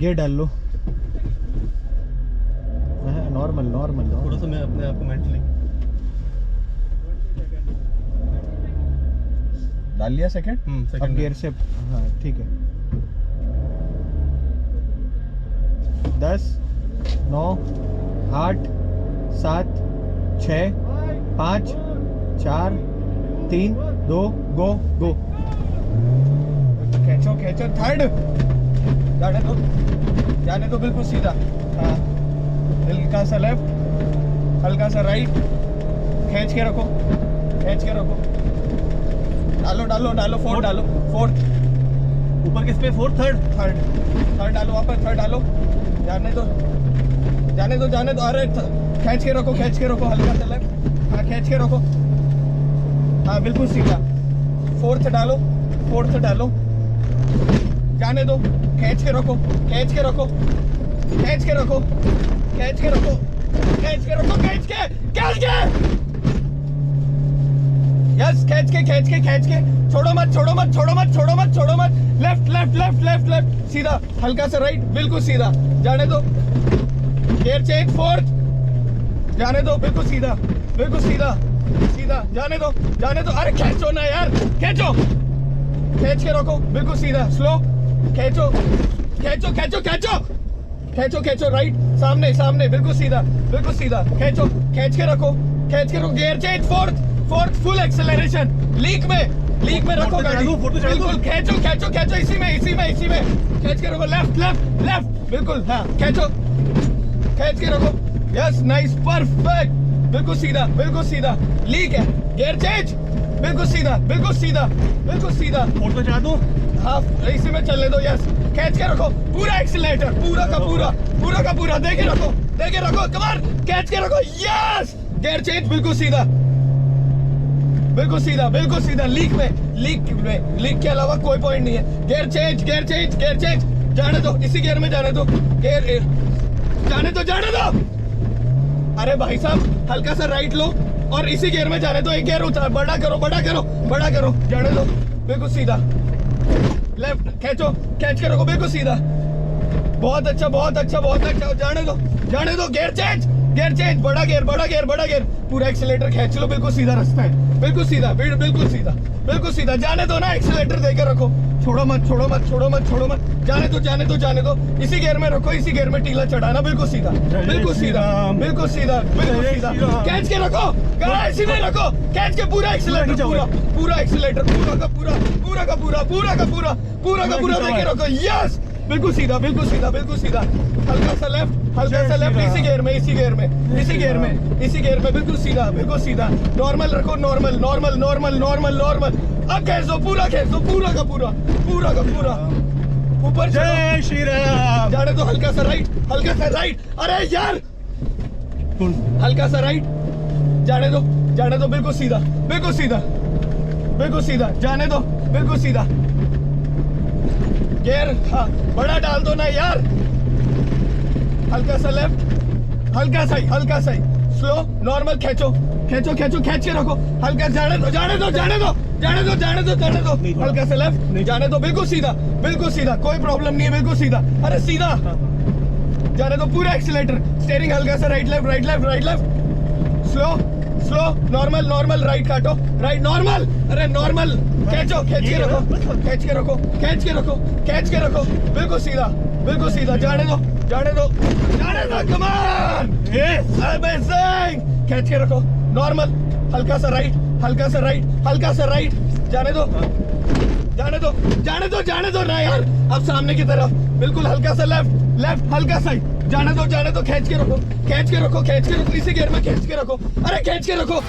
Gear डाल लो। Normal normal थोड़ा सा मैं अपने आप को मेंटली डाल लिया सेकंड। अब सेकंड गियर से हाँ ठीक है। 10 9 8 7 6 5 4 3 2 गो गो। खींचो खींचो थर्ड। जाने दो बिल्कुल सीधा। हाँ हल्का सा लेफ्ट हल्का सा राइट। खींच के रखो खींच के रखो। डालो डालो डालो फोर्थ डालो फोर्थ। ऊपर किस पे फोर्थ थर्ड डालो वापस थर्ड डालो। जाने दो जाने दो जाने दो। अरे खींच के रखो हल्का सा लेफ्ट। हाँ खींच के रखो। हाँ बिल्कुल सीधा। फोर्थ डालो जाने दो। खींच के रखो खींच के रखो खींच के रखो खींच के रखो खींच के रखो खींच के यस खींच के छोड़ो मत। लेफ्ट सीधा हल्का सा राइट बिल्कुल सीधा। जाने दो गियर चेंज फोर्थ। जाने दो बिल्कुल सीधा जाने दो। अरे खींचो ना यार खींच के रखो बिल्कुल सीधा स्लो। खींचो राइट सामने बिल्कुल सीधा खींच के रखो gear change fourth full acceleration. Leak में रखो गाड़ी बिल्कुल। खींचो इसी में खींच के रखो लेफ्ट बिल्कुल। हाँ खींच के रखो यस नाइस परफेक्ट। बिल्कुल सीधा लीक है। गियर चेंज बिल्कुल सीधा फोर्थ पे चढ़ा दूं। हाँ इसी में चलने दो यस। खींच के रखो पूरा एक्सीलेटर पूरा का पूरा दे के रखो कमर। खींच के रखो यस। गियर चेंज बिल्कुल सीधा। लीक के अलावा कोई पॉइंट नहीं है। गियर चेंज जाने दो इसी गियर में जाने दो। जाने दो। अरे भाई साहब हल्का सा राइट लो और इसी गियर में जाने दो। एक गियर उतार बड़ा करो जाने दो बिल्कुल सीधा। लेफ्ट खींच के रखो बिल्कुल सीधा। बहुत अच्छा। जाने दो गियर चेंज बड़ा गियर पूरा एक्सीलेटर खींच लो। बिल्कुल सीधा रास्ता है बिल्कुल सीधा। जाने दो ना एक्सीलेटर देकर रखो। छोड़ो मत। जाने दो इसी गियर में रखो। इसी गियर में टीला चढ़ाना बिल्कुल सीधा। खींच के रखो इसी में रखो। खींच के पूरा एक्सीलेटर पूरा एक्सीलेटर पूरा का पूरा देके रखो यस। बिल्कुल सीधा हल्का सा लेफ्ट इसी गियर में बिल्कुल सीधा। नॉर्मल रखो नॉर्मल। अब खींच दो पूरा का पूरा ऊपर। जय श्री राम। जाने दो हल्का सा राइट। अरे यार हल्का सा राइट। जाने दो बिल्कुल सीधा। जाने दो बिल्कुल सीधा। गियर हाँ बड़ा डाल दो ना यार। हल्का सा लेफ्ट हल्का सा स्लो नॉर्मल। खींच के रखो हल्का। जाने दो हल्का सा लेफ्ट। जाने दो बिल्कुल सीधा कोई प्रॉब्लम नहीं है बिल्कुल सीधा। अरे सीधा जाने दो पूरा एक्सीलेटर। स्टीयरिंग हल्का सा right left slow normal right काटो राइट नॉर्मल। अरे नॉर्मल खींच के रखो बिल्कुल सीधा। जाने दो कम ऑन अमेजिंग। खींच के रखो नॉर्मल हल्का सा राइट। जाने दो ना यार। अब सामने की तरफ बिल्कुल हल्का सा लेफ्ट हल्का सा। जाने दो खींच के रखो इसी गियर में खींच के रखो। अरे खींच के रखो।